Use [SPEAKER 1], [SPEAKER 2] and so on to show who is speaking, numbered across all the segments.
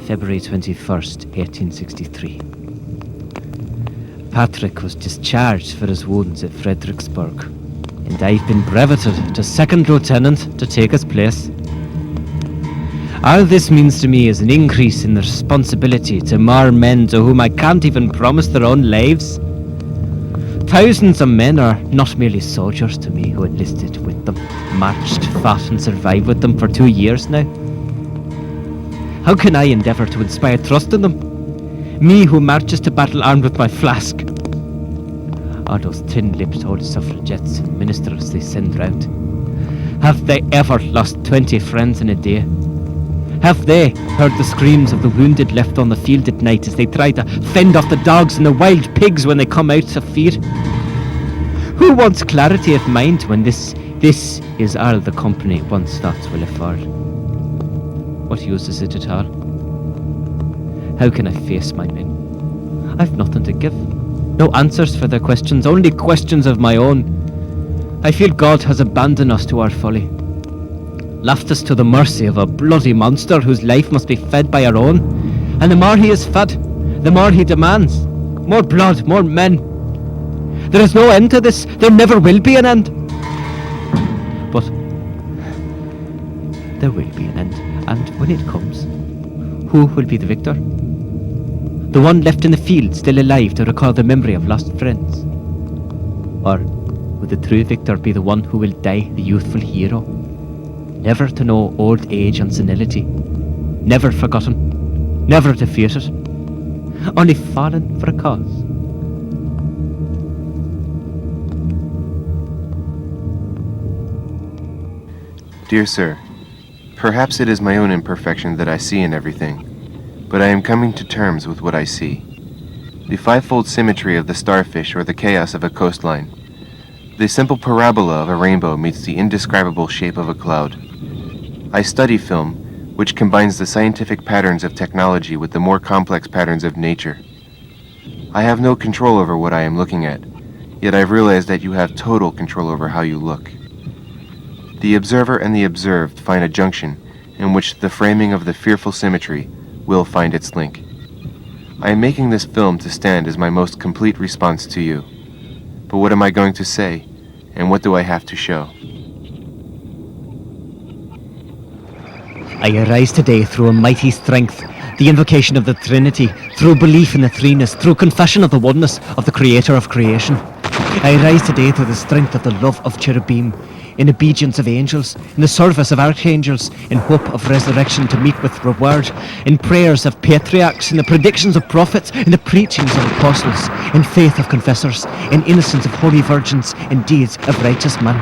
[SPEAKER 1] February 21st, 1863. Patrick was discharged for his wounds at Fredericksburg, and I've been breveted to second lieutenant to take his place. All this means to me is an increase in the responsibility to more men to whom I can't even promise their own lives. Thousands of men are not merely soldiers to me who enlisted with them, marched, fought and survived with them for 2 years now. How can I endeavour to inspire trust in them? Me who marches to battle armed with my flask. All those thin-lipped old suffragettes and ministers they send round. Have they ever lost 20 friends in a day? Have they heard the screams of the wounded left on the field at night as they try to fend off the dogs and the wild pigs when they come out to feed? Who wants clarity of mind when this is all the company once thought will afford? What use is it at all? How can I face my men? I've nothing to give. No answers for their questions, only questions of my own. I feel God has abandoned us to our folly. Left us to the mercy of a bloody monster whose life must be fed by our own. And the more he is fed, the more he demands. More blood, more men. There is no end to this. There never will be an end. But there will be an end. And when it comes, who will be the victor? The one left in the field, still alive to recall the memory of lost friends? Or will the true victor be the one who will die the youthful hero? Never to know old age and senility, never forgotten, never defeated, only fallen for a cause.
[SPEAKER 2] Dear sir, perhaps it is my own imperfection that I see in everything, but I am coming to terms with what I see. The fivefold symmetry of the starfish or the chaos of a coastline. The simple parabola of a rainbow meets the indescribable shape of a cloud. I study film, which combines the scientific patterns of technology with the more complex patterns of nature. I have no control over what I am looking at, yet I've realized that you have total control over how you look. The observer and the observed find a junction in which the framing of the fearful symmetry will find its link. I am making this film to stand as my most complete response to you. But what am I going to say, and what do I have to show?
[SPEAKER 1] I arise today through a mighty strength, the invocation of the Trinity, through belief in the threeness, through confession of the oneness of the Creator of creation. I arise today through the strength of the love of cherubim, in obedience of angels, in the service of archangels, in hope of resurrection to meet with reward, in prayers of patriarchs, in the predictions of prophets, in the preachings of apostles, in faith of confessors, in innocence of holy virgins, in deeds of righteous men.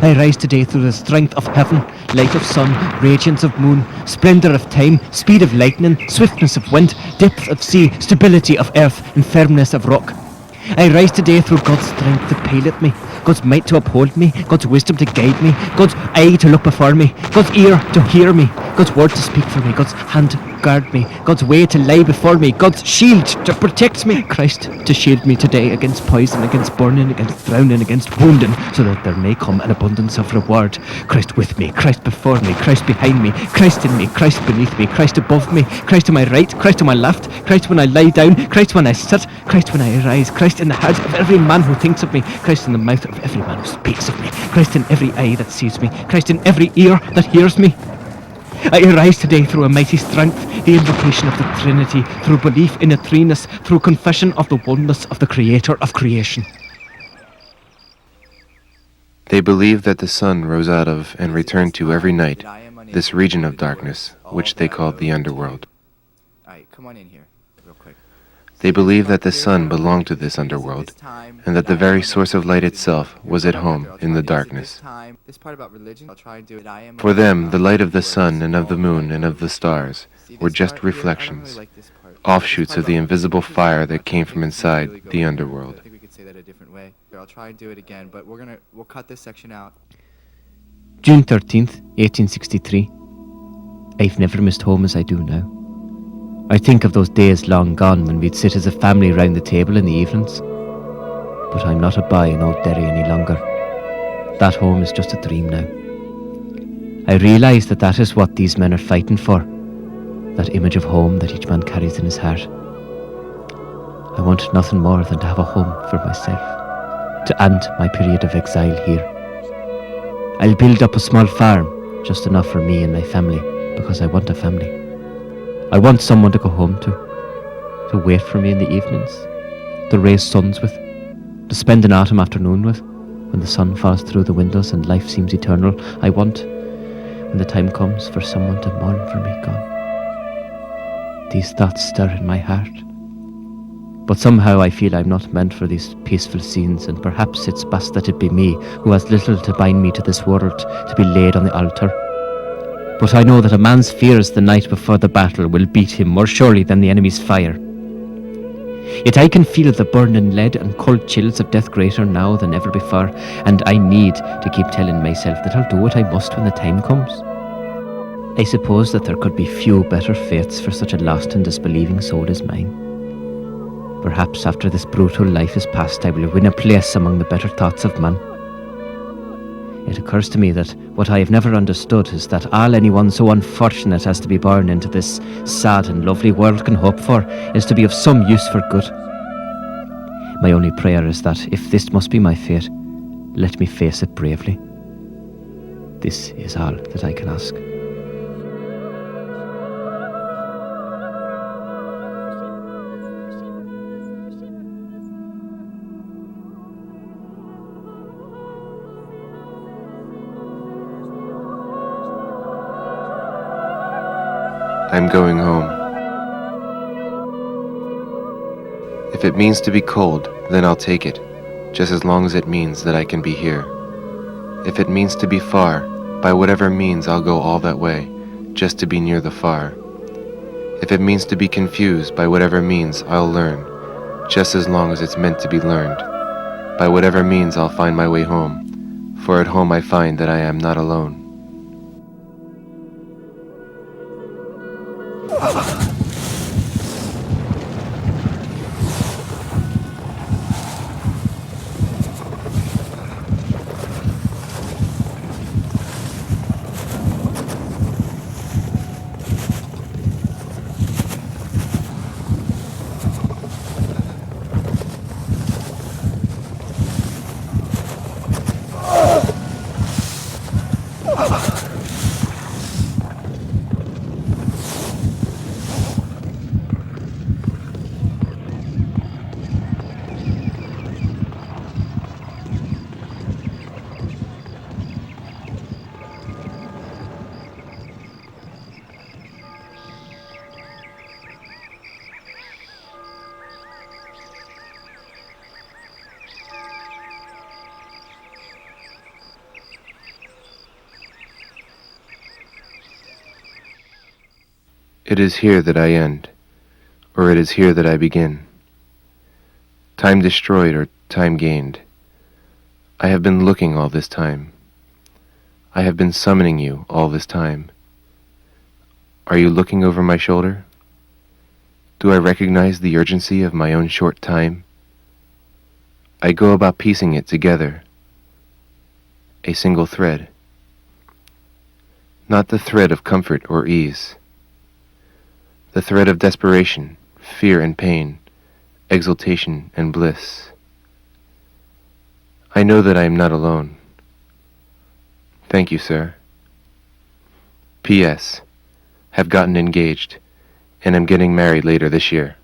[SPEAKER 1] I rise today through the strength of heaven, light of sun, radiance of moon, splendour of time, speed of lightning, swiftness of wind, depth of sea, stability of earth, and firmness of rock. I rise today through God's strength to pilot me, God's might to uphold me, God's wisdom to guide me, God's eye to look before me, God's ear to hear me, God's word to speak for me, God's hand to guard me, God's way to lie before me, God's shield to protect me, Christ to shield me today against poison, against burning, against drowning, against wounding, so that there may come an abundance of reward. Christ with me, Christ before me, Christ behind me, Christ in me, Christ beneath me, Christ above me, Christ to my right, Christ to my left, Christ when I lie down, Christ when I sit, Christ when I arise, Christ in the heart of every man who thinks of me, Christ in the mouth of every man who speaks of me, Christ in every eye that sees me, Christ in every ear that hears me. I arise today through a mighty strength, the invocation of the Trinity, through belief in the threeness, through confession of the oneness of the Creator of creation.
[SPEAKER 2] They believe that the sun rose out of and returned to every night this region of darkness, which they called the underworld.
[SPEAKER 3] Come on in here, real quick.
[SPEAKER 2] They believe that the sun belonged to this underworld, and that the very source of light itself was at home in the darkness. For them, the light of the sun and of the moon and of the stars were just reflections, offshoots of the invisible fire that came from inside the underworld.
[SPEAKER 3] I think we could say that a different way. I'll try and do it again, but we'll cut this section out.
[SPEAKER 1] June 13th, 1863. I've never missed home as I do now. I think of those days long gone when we'd sit as a family round the table in the evenings. But I'm not a boy in Old Derry any longer. That home is just a dream now. I realise that is what these men are fighting for. that image of home that each man carries in his heart. I want nothing more than to have a home for myself, to end my period of exile here. I'll build up a small farm, just enough for me and my family, because I want a family. I want someone to go home to wait for me in the evenings, to raise sons with, to spend an autumn afternoon with, when the sun falls through the windows and life seems eternal. I want, when the time comes, for someone to mourn for me gone. These thoughts stir in my heart. But somehow I feel I'm not meant for these peaceful scenes, and perhaps it's best that it be me, who has little to bind me to this world, to be laid on the altar. But I know that a man's fears the night before the battle will beat him more surely than the enemy's fire. Yet I can feel the burning lead and cold chills of death greater now than ever before, and I need to keep telling myself that I'll do what I must when the time comes. I suppose that there could be few better fates for such a lost and disbelieving soul as mine. Perhaps after this brutal life is past, I will win a place among the better thoughts of man. It occurs to me that what I have never understood is that all anyone so unfortunate as to be born into this sad and lovely world can hope for is to be of some use for good. My only prayer is that, if this must be my fate, let me face it bravely. This is all that I can ask.
[SPEAKER 2] I'm going home. If it means to be cold, then I'll take it, just as long as it means that I can be here. If it means to be far, by whatever means I'll go all that way, just to be near the far. If it means to be confused, by whatever means I'll learn, just as long as it's meant to be learned. By whatever means I'll find my way home, for at home I find that I am not alone. It is here that I end, or it is here that I begin. Time destroyed or time gained. I have been looking all this time. I have been summoning you all this time. Are you looking over my shoulder? Do I recognize the urgency of my own short time? I go about piecing it together. A single thread. Not the thread of comfort or ease. The thread of desperation, fear and pain, exultation and bliss. I know that I am not alone. Thank you, sir. P.S. Have gotten engaged, and am getting married later this year.